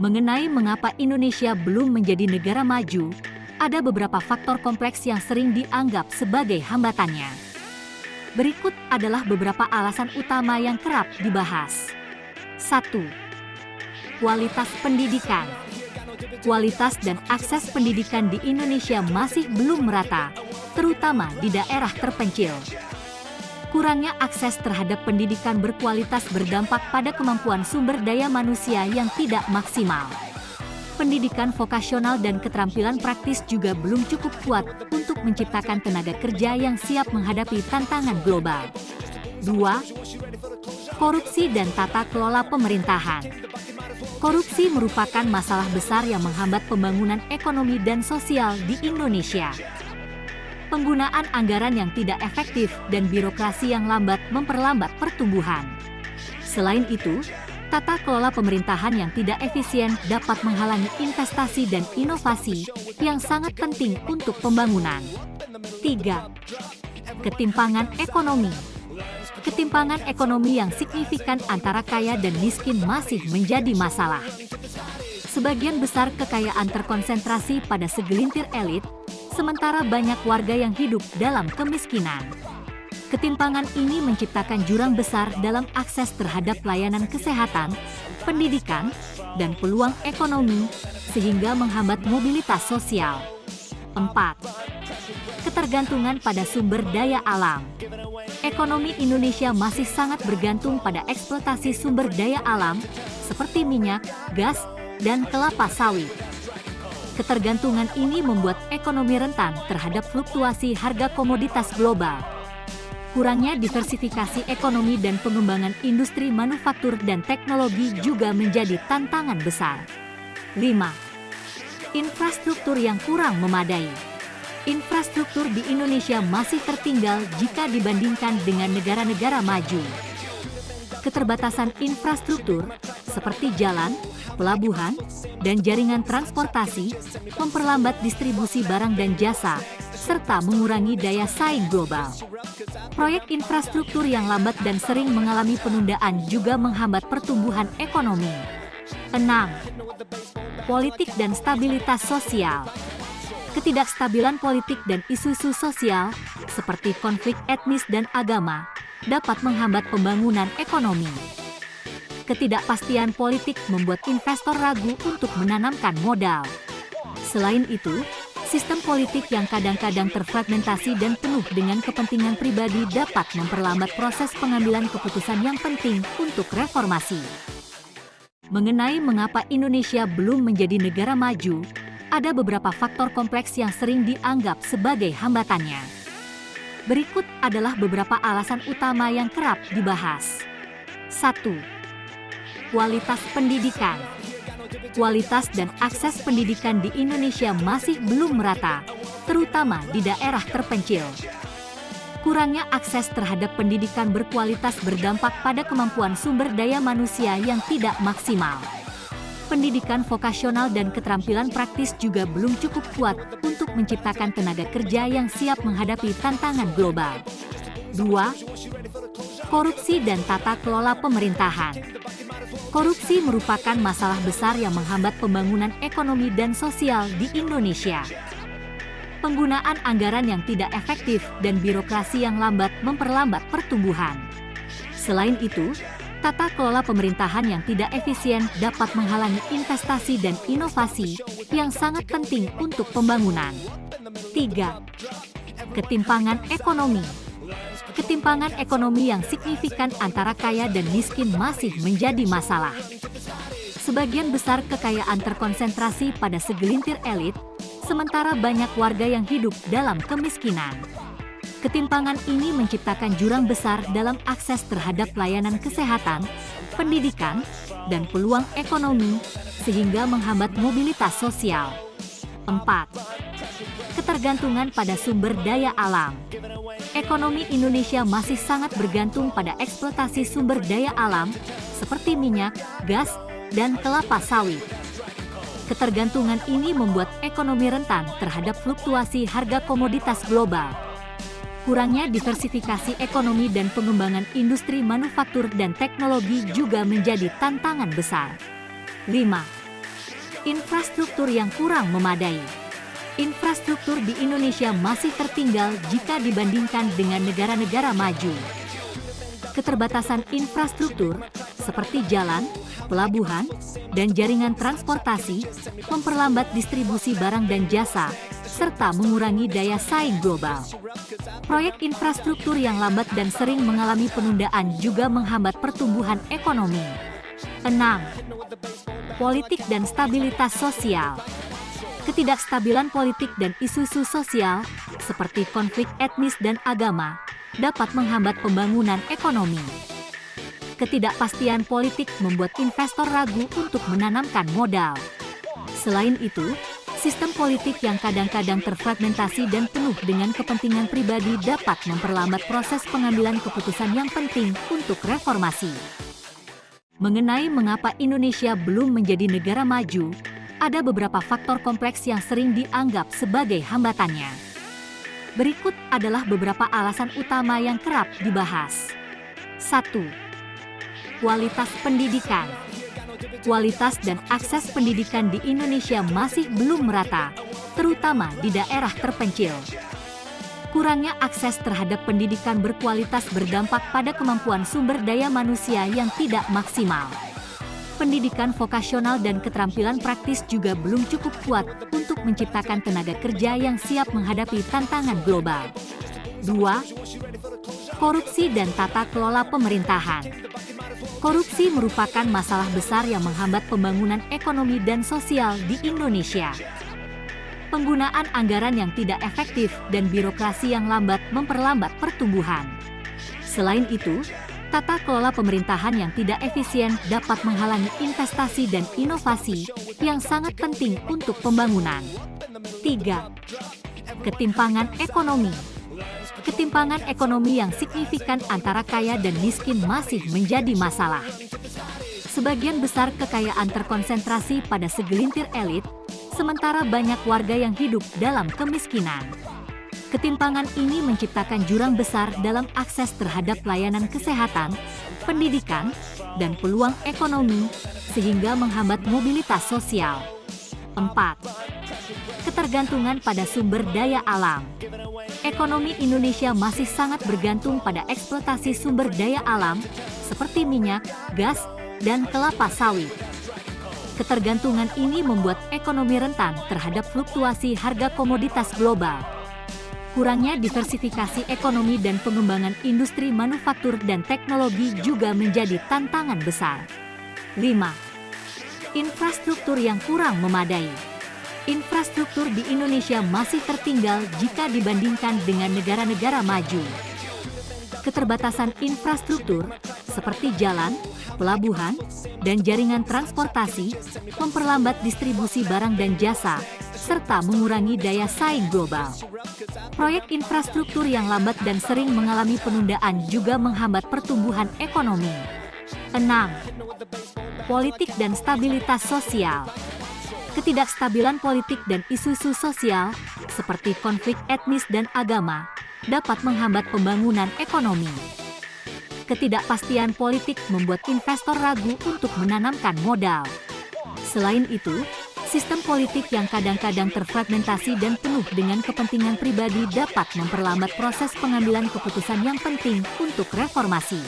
Mengenai mengapa Indonesia belum menjadi negara maju, ada beberapa faktor kompleks yang sering dianggap sebagai hambatannya. Berikut adalah beberapa alasan utama yang kerap dibahas. 1. Kualitas pendidikan. Kualitas dan akses pendidikan di Indonesia masih belum merata, terutama di daerah terpencil. Kurangnya akses terhadap pendidikan berkualitas berdampak pada kemampuan sumber daya manusia yang tidak maksimal. Pendidikan vokasional dan keterampilan praktis juga belum cukup kuat untuk menciptakan tenaga kerja yang siap menghadapi tantangan global. 2. Korupsi dan tata kelola pemerintahan. Korupsi merupakan masalah besar yang menghambat pembangunan ekonomi dan sosial di Indonesia. Penggunaan anggaran yang tidak efektif dan birokrasi yang lambat memperlambat pertumbuhan. Selain itu, tata kelola pemerintahan yang tidak efisien dapat menghalangi investasi dan inovasi yang sangat penting untuk pembangunan. 3. Ketimpangan ekonomi. Ketimpangan ekonomi yang signifikan antara kaya dan miskin masih menjadi masalah. Sebagian besar kekayaan terkonsentrasi pada segelintir elit, sementara banyak warga yang hidup dalam kemiskinan. Ketimpangan ini menciptakan jurang besar dalam akses terhadap layanan kesehatan, pendidikan, dan peluang ekonomi, sehingga menghambat mobilitas sosial. 4. Ketergantungan pada sumber daya alam. Ekonomi Indonesia masih sangat bergantung pada eksploitasi sumber daya alam, seperti minyak, gas, dan kelapa sawit. Ketergantungan ini membuat ekonomi rentan terhadap fluktuasi harga komoditas global. Kurangnya diversifikasi ekonomi dan pengembangan industri manufaktur dan teknologi juga menjadi tantangan besar. 5. Infrastruktur yang kurang memadai. Infrastruktur di Indonesia masih tertinggal jika dibandingkan dengan negara-negara maju. Keterbatasan infrastruktur seperti jalan, pelabuhan, dan jaringan transportasi memperlambat distribusi barang dan jasa, serta mengurangi daya saing global. Proyek infrastruktur yang lambat dan sering mengalami penundaan juga menghambat pertumbuhan ekonomi. 6. Politik dan stabilitas sosial. Ketidakstabilan politik dan isu-isu sosial, seperti konflik etnis dan agama, dapat menghambat pembangunan ekonomi. Ketidakpastian politik membuat investor ragu untuk menanamkan modal. Selain itu, sistem politik yang kadang-kadang terfragmentasi dan penuh dengan kepentingan pribadi dapat memperlambat proses pengambilan keputusan yang penting untuk reformasi. Mengenai mengapa Indonesia belum menjadi negara maju, ada beberapa faktor kompleks yang sering dianggap sebagai hambatannya. Berikut adalah beberapa alasan utama yang kerap dibahas. 1. Kualitas pendidikan. Kualitas dan akses pendidikan di Indonesia masih belum merata, terutama di daerah terpencil. Kurangnya akses terhadap pendidikan berkualitas berdampak pada kemampuan sumber daya manusia yang tidak maksimal. Pendidikan vokasional dan keterampilan praktis juga belum cukup kuat untuk menciptakan tenaga kerja yang siap menghadapi tantangan global. 2. Korupsi dan tata kelola pemerintahan. Korupsi merupakan masalah besar yang menghambat pembangunan ekonomi dan sosial di Indonesia. Penggunaan anggaran yang tidak efektif dan birokrasi yang lambat memperlambat pertumbuhan. Selain itu, tata kelola pemerintahan yang tidak efisien dapat menghalangi investasi dan inovasi yang sangat penting untuk pembangunan. 3. Ketimpangan ekonomi. Ketimpangan ekonomi yang signifikan antara kaya dan miskin masih menjadi masalah. Sebagian besar kekayaan terkonsentrasi pada segelintir elit, sementara banyak warga yang hidup dalam kemiskinan. Ketimpangan ini menciptakan jurang besar dalam akses terhadap layanan kesehatan, pendidikan, dan peluang ekonomi, sehingga menghambat mobilitas sosial. 4. Ketergantungan pada sumber daya alam. Ekonomi Indonesia masih sangat bergantung pada eksploitasi sumber daya alam, seperti minyak, gas, dan kelapa sawit. Ketergantungan ini membuat ekonomi rentan terhadap fluktuasi harga komoditas global. Kurangnya diversifikasi ekonomi dan pengembangan industri manufaktur dan teknologi juga menjadi tantangan besar. 5. Infrastruktur yang kurang memadai. Infrastruktur di Indonesia masih tertinggal jika dibandingkan dengan negara-negara maju. Keterbatasan infrastruktur seperti jalan, pelabuhan, dan jaringan transportasi memperlambat distribusi barang dan jasa, serta mengurangi daya saing global. Proyek infrastruktur yang lambat dan sering mengalami penundaan juga menghambat pertumbuhan ekonomi. 6. Politik dan stabilitas sosial. Ketidakstabilan politik dan isu-isu sosial, seperti konflik etnis dan agama, dapat menghambat pembangunan ekonomi. Ketidakpastian politik membuat investor ragu untuk menanamkan modal. Selain itu, sistem politik yang kadang-kadang terfragmentasi dan penuh dengan kepentingan pribadi dapat memperlambat proses pengambilan keputusan yang penting untuk reformasi. Mengenai mengapa Indonesia belum menjadi negara maju, ada beberapa faktor kompleks yang sering dianggap sebagai hambatannya. Berikut adalah beberapa alasan utama yang kerap dibahas. 1. Kualitas pendidikan. Kualitas dan akses pendidikan di Indonesia masih belum merata, terutama di daerah terpencil. Kurangnya akses terhadap pendidikan berkualitas berdampak pada kemampuan sumber daya manusia yang tidak maksimal. Pendidikan vokasional dan keterampilan praktis juga belum cukup kuat untuk menciptakan tenaga kerja yang siap menghadapi tantangan global. 2. Korupsi dan tata kelola pemerintahan. Korupsi merupakan masalah besar yang menghambat pembangunan ekonomi dan sosial di Indonesia. Penggunaan anggaran yang tidak efektif dan birokrasi yang lambat memperlambat pertumbuhan. Selain itu, tata kelola pemerintahan yang tidak efisien dapat menghalangi investasi dan inovasi yang sangat penting untuk pembangunan. 3. Ketimpangan ekonomi. Ketimpangan ekonomi yang signifikan antara kaya dan miskin masih menjadi masalah. Sebagian besar kekayaan terkonsentrasi pada segelintir elit, sementara banyak warga yang hidup dalam kemiskinan. Ketimpangan ini menciptakan jurang besar dalam akses terhadap layanan kesehatan, pendidikan, dan peluang ekonomi, sehingga menghambat mobilitas sosial. 4. Ketergantungan pada sumber daya alam. Ekonomi Indonesia masih sangat bergantung pada eksploitasi sumber daya alam seperti minyak, gas, dan kelapa sawit. Ketergantungan ini membuat ekonomi rentan terhadap fluktuasi harga komoditas global. Kurangnya diversifikasi ekonomi dan pengembangan industri manufaktur dan teknologi juga menjadi tantangan besar. 5. Infrastruktur yang kurang memadai. Infrastruktur di Indonesia masih tertinggal jika dibandingkan dengan negara-negara maju. Keterbatasan infrastruktur seperti jalan, pelabuhan, dan jaringan transportasi memperlambat distribusi barang dan jasa, serta mengurangi daya saing global. Proyek infrastruktur yang lambat dan sering mengalami penundaan juga menghambat pertumbuhan ekonomi. 6. Politik dan stabilitas sosial. Ketidakstabilan politik dan isu-isu sosial, seperti konflik etnis dan agama, dapat menghambat pembangunan ekonomi. Ketidakpastian politik membuat investor ragu untuk menanamkan modal. Selain itu, sistem politik yang kadang-kadang terfragmentasi dan penuh dengan kepentingan pribadi dapat memperlambat proses pengambilan keputusan yang penting untuk reformasi.